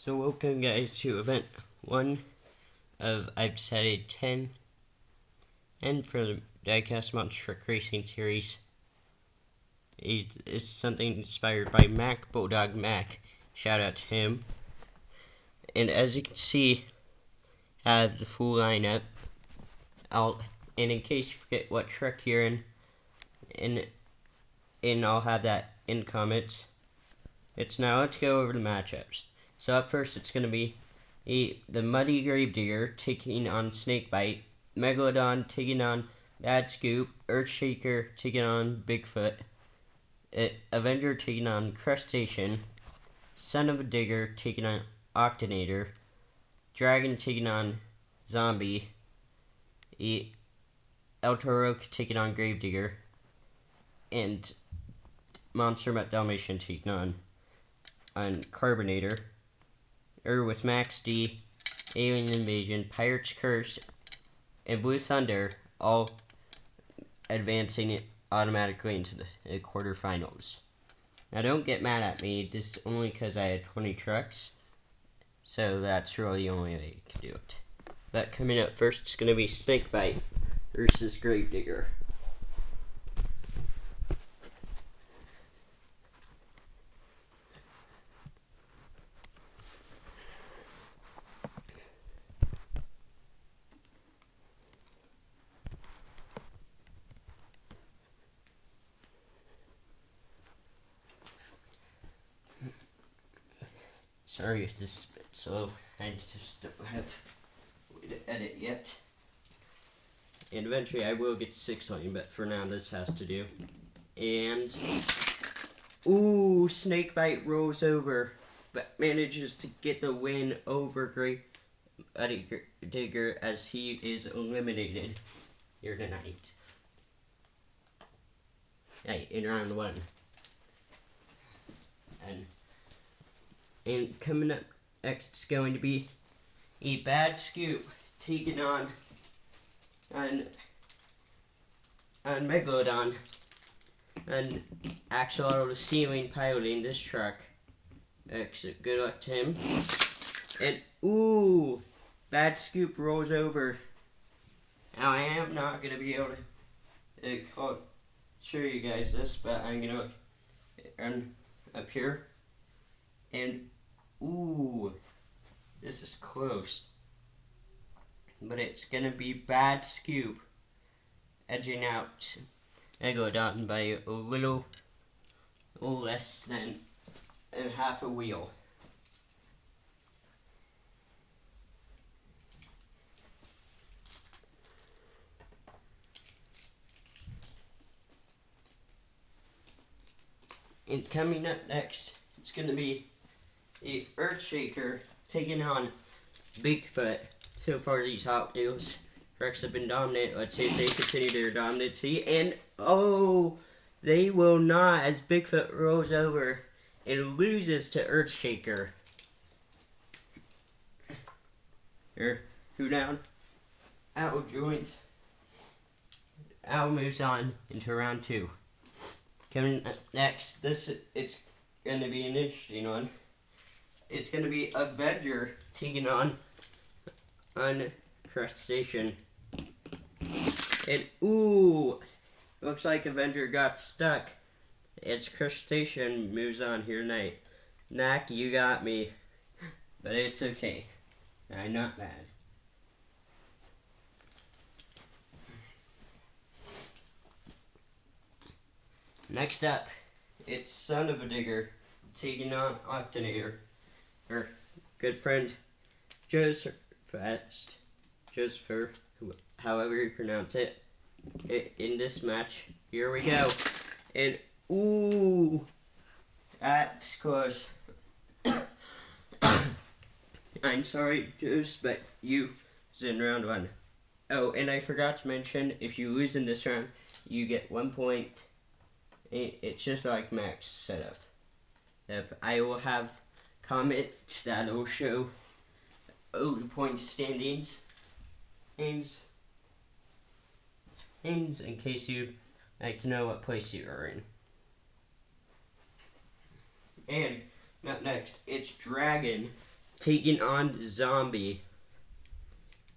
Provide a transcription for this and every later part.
So welcome guys to event 1 of I've decided 10 and for the Diecast Monster Truck Racing Series. It's something inspired by Mac, Bulldog Mac. Shout out to him. And as you can see, I have the full lineup. And in case you forget what truck you're in, and I'll have that in comments. Let's go over the matchups. So up first, it's going to be the Muddy Gravedigger taking on Snakebite, Megalodon taking on Bad Scoop, Earthshaker taking on Bigfoot, Avenger taking on Crest, Son of a Digger taking on Octonator, Dragon taking on Zombie, Elor taking on Gravedigger, and Monster Domination taking on Carbonator. With Max D, Alien Invasion, Pirate's Curse, and Blue Thunder all advancing it automatically into the quarterfinals. Now don't get mad at me, this is only because I had 20 trucks, so that's really the only way you can do it. But coming up first, it's going to be Snakebite versus Gravedigger. Sorry if this is a bit slow, I just don't have a way to edit yet. And eventually I will get to 6 lane, but for now this has to do. And, ooh, Snakebite rolls over, but manages to get the win over Gravedigger as he is eliminated here tonight. Hey, in round 1. And coming up next is going to be a Bad Scoop taking on Megalodon, and Axolotl ceiling piloting this truck. Excellent. Good luck to him. And ooh, Bad Scoop rolls over. Now I am not gonna be able to show you guys this, but I'm gonna run up here. And ooh, this is close. But it's gonna be Bad Scoop edging out Megalodon by a little less than half a wheel. And coming up next, it's gonna be the Earthshaker taking on Bigfoot. So far, these Hot Wheels trucks have been dominant. Let's see if they continue their dominancy. And oh, they will not, as Bigfoot rolls over and loses to Earthshaker. Here, 2 down. Owl joins. Owl moves on into round 2. Coming up next, it's going to be an interesting one. It's going to be Avenger taking on Crest. And ooh, looks like Avenger got stuck. It's Crest moves on here tonight. Knack, you got me. But it's okay. I'm not bad. Next up, it's Son of a Digger taking on Octonator. Our good friend Joseph, however you pronounce it, in this match. Here we go. And ooh, that's close. I'm sorry, Joseph, but you was in round 1. Oh, and I forgot to mention, if you lose in this round, you get 1 point. It's just like Max setup. I will have comments that will show the point standings in case you like to know what place you are in. And up next, it's Dragon taking on Zombie.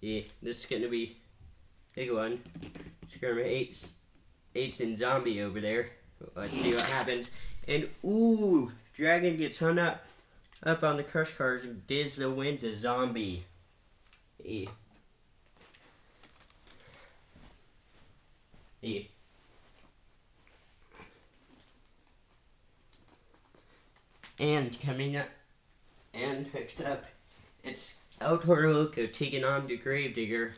Yeah, this is gonna be a big one. It's gonna be eights and Zombie over there. Let's see what happens. And ooh, Dragon gets hung up on the crush cards and gives the win to Zombie. Yeah. Yeah. And coming up, and next up, it's Octor Loco taking on the Gravedigger.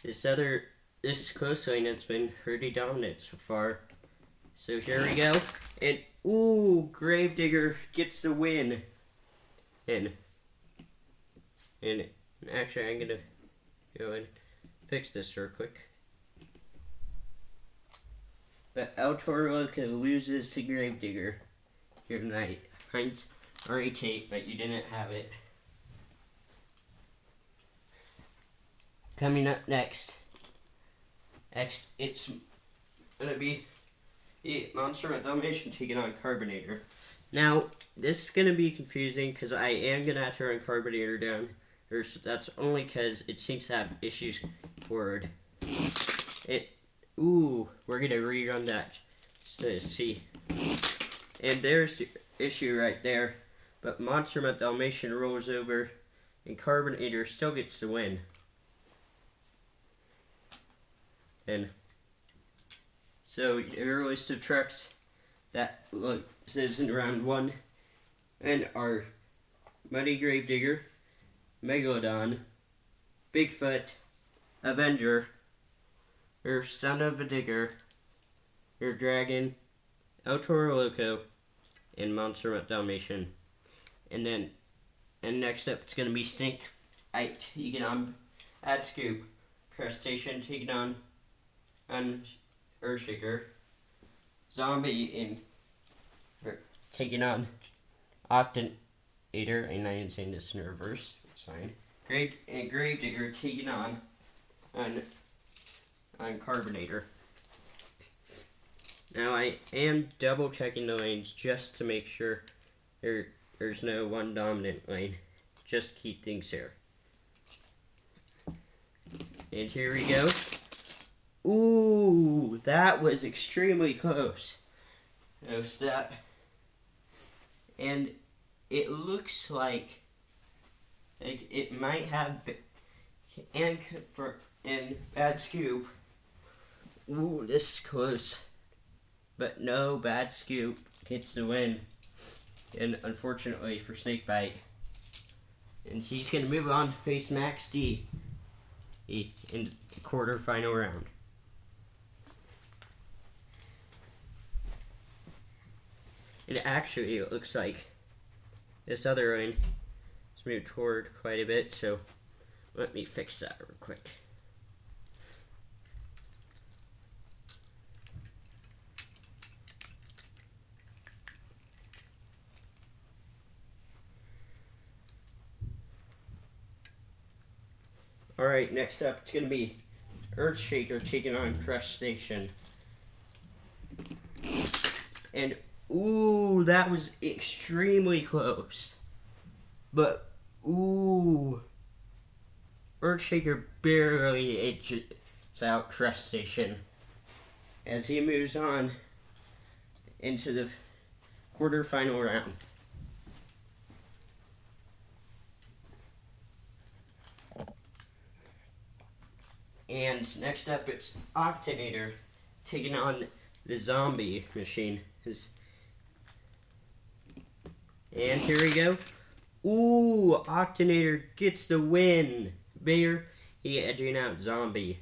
This close lane has been pretty dominant so far. So here we go. And ooh, Gravedigger gets the win. And actually I'm gonna go and fix this real quick. But Octor Loco loses to Gravedigger here tonight. Heinz already taped, but you didn't have it. Coming up next, it's gonna be Monster at Domination taking on Carbonator. Now, this is gonna be confusing because I am gonna have to run Carbonator down. That's only because it seems to have issues forward. Ooh, we're gonna rerun that just to see. And there's the issue right there. But Monster at Dalmatian rolls over and Carbonator still gets the win. And so your list of trucks that says in round 1 and are Muddy Gravedigger, Megalodon, Bigfoot, Avenger, your Son of a Digger, your Dragon, Octor Loco, and Monster at Dalmatian. And next up it's gonna be Snakebite taking on Ad Scoop, Crest taking on Earthshaker, Zombie taking on Octonator, and I am saying this in reverse, it's fine. Gravedigger taking on Carbonator. Now I am double checking the lanes just to make sure there's no one dominant lane. Just keep things fair. And here we go. Ooh, that was extremely close. No step. And it looks like it might have been, and Bad Scoop. Ooh, this is close. But no, Bad Scoop gets the win. And unfortunately for Snakebite. And he's going to move on to face Max D in the quarterfinal round. And actually, it looks like this other lane has moved forward quite a bit, so let me fix that real quick. Alright, next up, it's going to be Earthshaker taking on Crest Station. And, ooh, that was extremely close. But, ooh, Earthshaker barely edges out Crest Station as he moves on into the quarterfinal round. And next up, it's Octonator taking on the Zombie machine. And here we go. Ooh, Octonator gets the win. Bear, he edging out Zombie.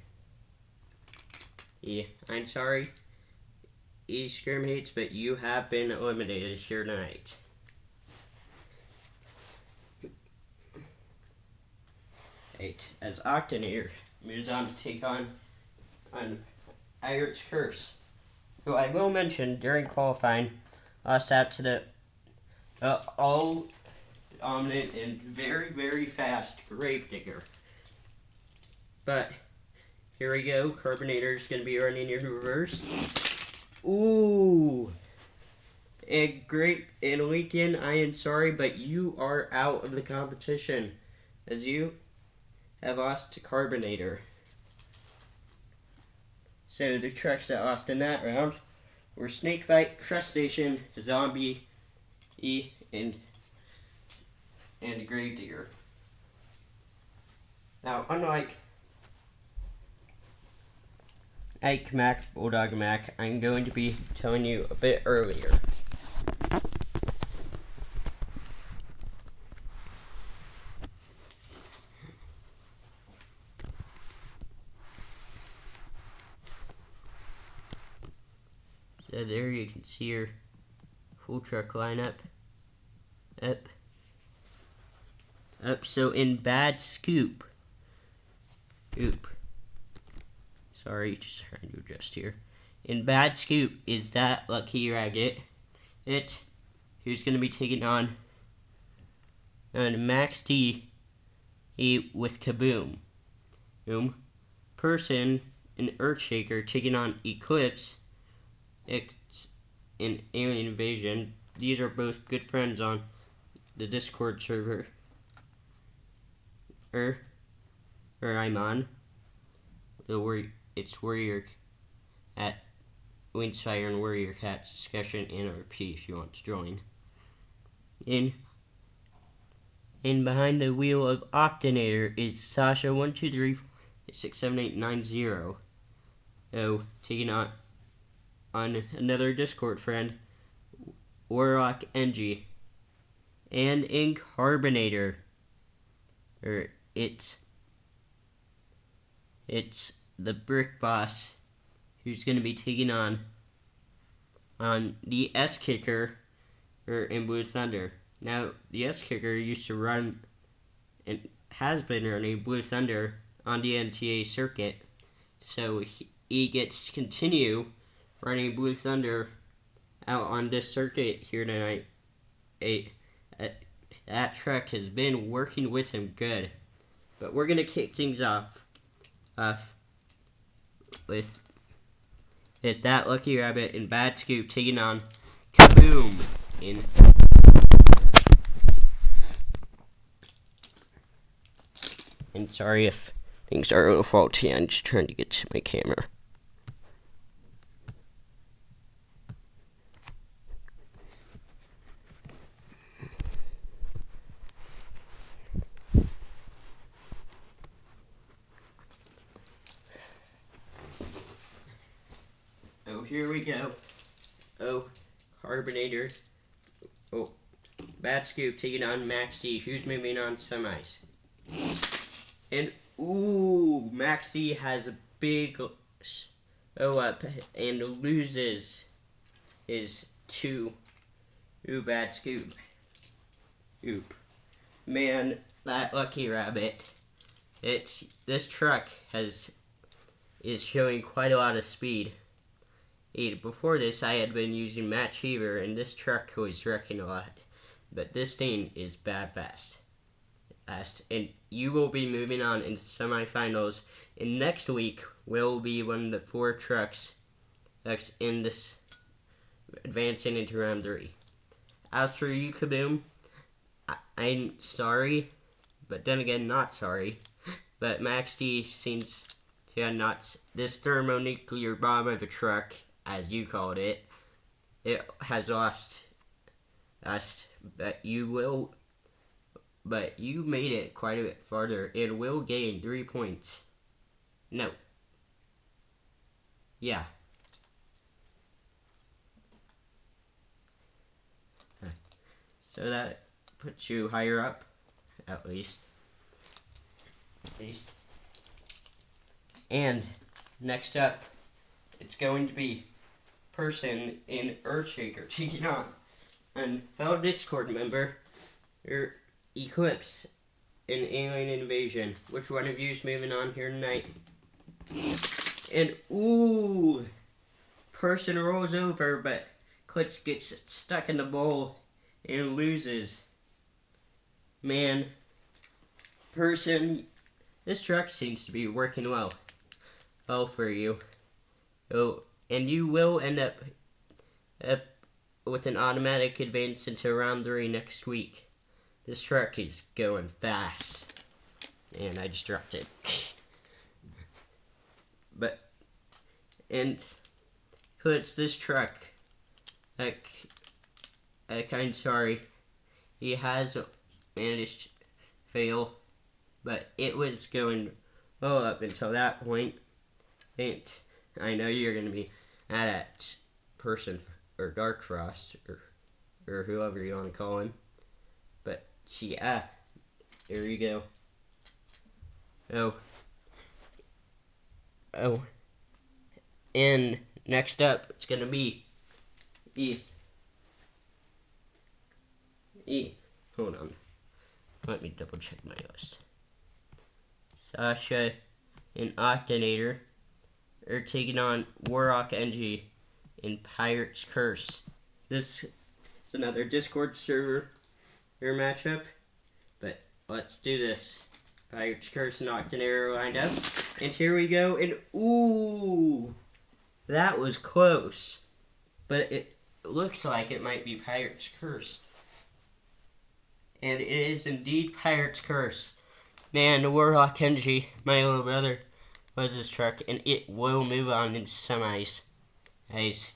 Yeah, I'm sorry, Skirmates, but you have been eliminated here tonight. Right, as Octonator moves on to take on Igert's Curse, who I will mention during qualifying lost out to the all dominant and very, very fast Gravedigger. But here we go. Carbonator is going to be running in reverse. Ooh. And Lincoln, I am sorry, but you are out of the competition, as you have lost to Carbonator. So the trucks that lost in that round were Snakebite, Crest, Zombie, and Gravedigger. Now, unlike Ike Mac, Bulldog Mac, I'm going to be telling you a bit earlier. So there you can see your full truck lineup. Up. So in Bad Scoop. Sorry, just trying to adjust here. In Bad Scoop is that Lucky Rabbit. Who's going to be taking on Max D with Kaboom. Person and Earthshaker taking on Eclipse. It's an Alien Invasion. These are both good friends on the Discord server. I'm on. It's Warrior at Windfire and Warrior Cat's discussion NRP if you want to join. In behind the wheel of Octonator is Sasha 123467890. Taking on another Discord friend, Warlock NG. And in Carbonator, it's the Brick Boss who's going to be taking on the S-Kicker in Blue Thunder. Now, the S-Kicker used to run and has been running Blue Thunder on the NTA circuit, so he gets to continue running Blue Thunder out on this circuit here tonight. That truck has been working with him good. But we're going to kick things off with that Lucky Rabbit and Bad Scoop taking on Kaboom in... And sorry if things are a little faulty, I'm just trying to get to my camera. Here we go. Carbonator. Bad Scoop taking on Max D. Who's moving on semis? And Max D has a big up and loses his to Bad Scoop. Man, that Lucky Rabbit. This truck is showing quite a lot of speed. Before this, I had been using Matt Cheever, and this truck was wrecking a lot. But this thing is bad fast. And you will be moving on into semifinals. And next week will be one of the 4 trucks that's in this advancing into round 3. As for you, Kaboom, I'm sorry, but then again, not sorry. But Max D seems to have not... This thermonuclear bomb of a truck, as you called it has lost us, but you made it quite a bit farther. It will gain 3 points. No. Yeah. So that puts you higher up, at least. And next up, it's going to be Person in Earthshaker taking on and fellow Discord member Eclipse in Alien Invasion. Which one of you is moving on here tonight? And Person rolls over, but Eclipse gets stuck in the bowl and loses. Man, Person, this truck seems to be working well for you. And you will end up with an automatic advance into round 3 next week. This truck is going fast. And I just dropped it. And it's this truck. I'm kind of sorry. He has managed to fail, but it was going well up until that point. And I know you're going to be mad at Person or Dark Frost or whoever you want to call him. But yeah, there you go. Oh. And next up, it's going to be Hold on. Let me double check my list. Sasha and Octonator are taking on Warrock NG in Pirate's Curse. This is another Discord server matchup. But let's do this. Pirate's Curse and Octonator lined up. And here we go. And ooh, that was close. But it looks like it might be Pirate's Curse. And it is indeed Pirate's Curse. Man, the Warhawk Kenji, my little brother, was this truck, and it will move on into semis. Guys,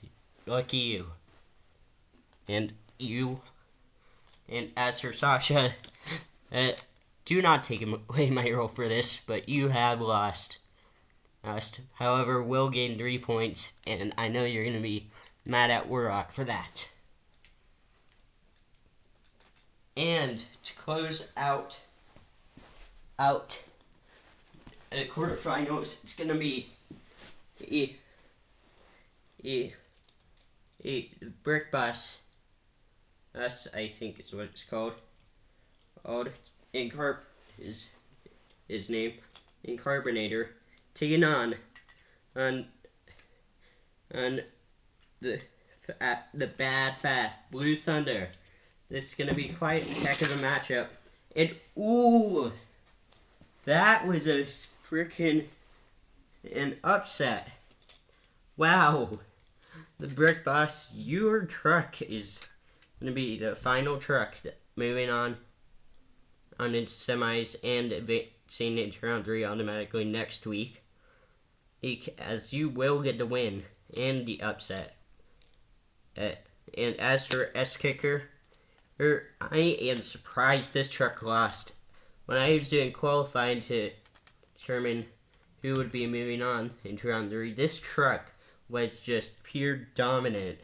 lucky you. And as for Sasha, do not take away my role for this, but you have lost. However, will gain 3 points, and I know you're going to be mad at Warrock for that. And to close out the quarterfinals, it's gonna be Brick Bus. Us, I think is what it's called. Is his name. In Carbonator, taking on the bad fast Blue Thunder. This is going to be quite a heck of a matchup. And, ooh, that was a freaking an upset. Wow. The Brick Boss, your truck is going to be the final truck moving on into semis and advancing into round 3 automatically next week. As you will get the win and the upset. And as for S-Kicker, I am surprised this truck lost. When I was doing qualifying to determine who would be moving on into round 3, this truck was just pure dominant.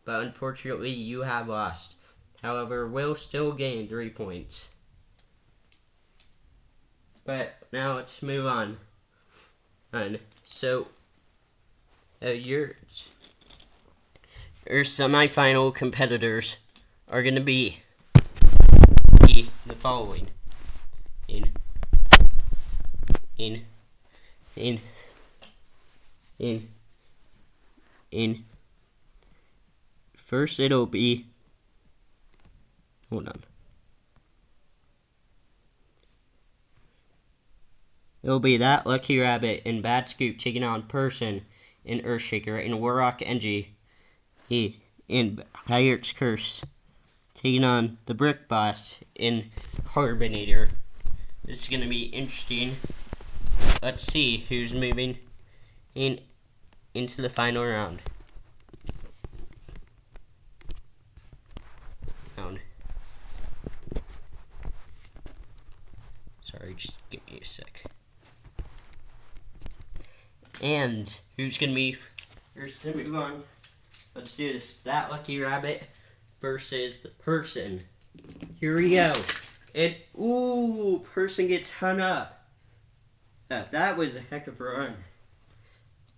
But unfortunately, you have lost. However, will still gain 3 points. But now let's move on. So, your semifinal competitors are going to be the following. First it'll be, hold on. It'll be That Lucky Rabbit and Bad Scoop taking on Person and Earthshaker and Warrock NG in Pirate's Curse taking on the Brick Boss in Carbonator. This is going to be interesting. Let's see who's moving into the final round. Sorry, just give me a sec. And who's going to be first to move on? Let's do this. That Lucky Rabbit versus the Person. Here we go. And, ooh, Person gets hung up. That was a heck of a run.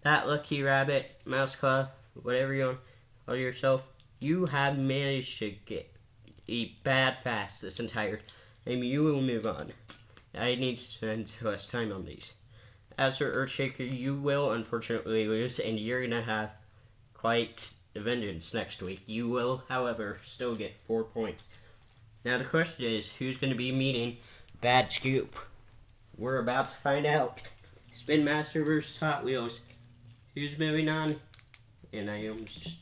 That Lucky Rabbit, Mouse Claw, whatever you want to call yourself, you have managed to get a bad fast this entire time. You will move on. I need to spend less time on these. As for Earthshaker, you will unfortunately lose, and you're going to have quite the vengeance next week. You will, however, still get 4 points. Now the question is, who's going to be meeting Bad Scoop? We're about to find out. Spin Master versus Hot Wheels. Who's moving on? And I almost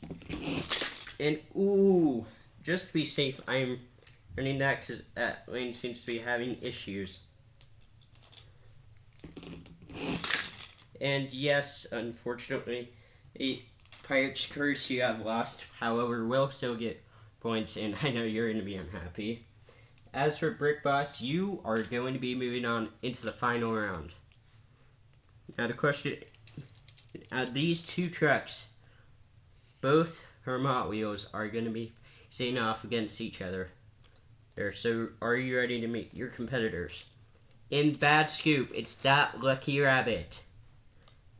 And ooh, just to be safe, I'm running that because that lane seems to be having issues. And yes, unfortunately, Pirate's Curse, you have lost. However, we'll still get points, and I know you're going to be unhappy. As for Brick Boss, you are going to be moving on into the final round. Now the question, these two trucks, both Hermot wheels, are going to be facing off against each other. So are you ready to meet your competitors? In Bad Scoop, it's That Lucky Rabbit.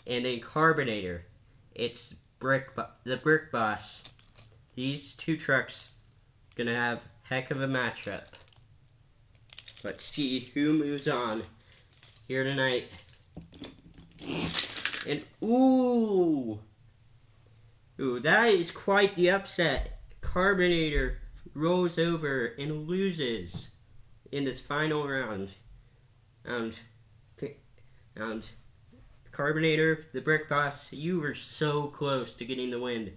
And in Carbonator, it's the Brick Boss. These two trucks gonna have heck of a matchup. Let's see who moves on here tonight. And ooh, that is quite the upset. Carbonator rolls over and loses in this final round. And Carbonator, the Brick Boss, you were so close to getting the win.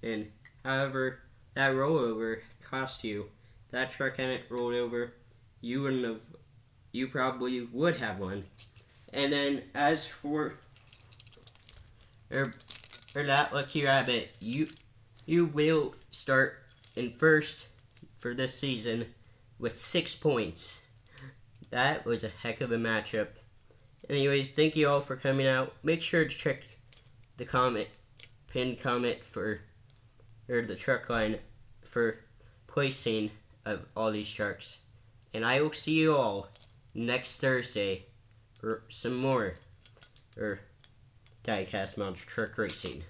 And however, that rollover cost you. That truck hadn't rolled over, you probably would have won. And then as for That Lucky Rabbit, you will start in first for this season with 6 points. That was a heck of a matchup. Anyways, thank you all for coming out. Make sure to check the pinned comment for the truck line for placing of all these trucks. And I will see you all next Thursday for some more Diecast Mods truck racing.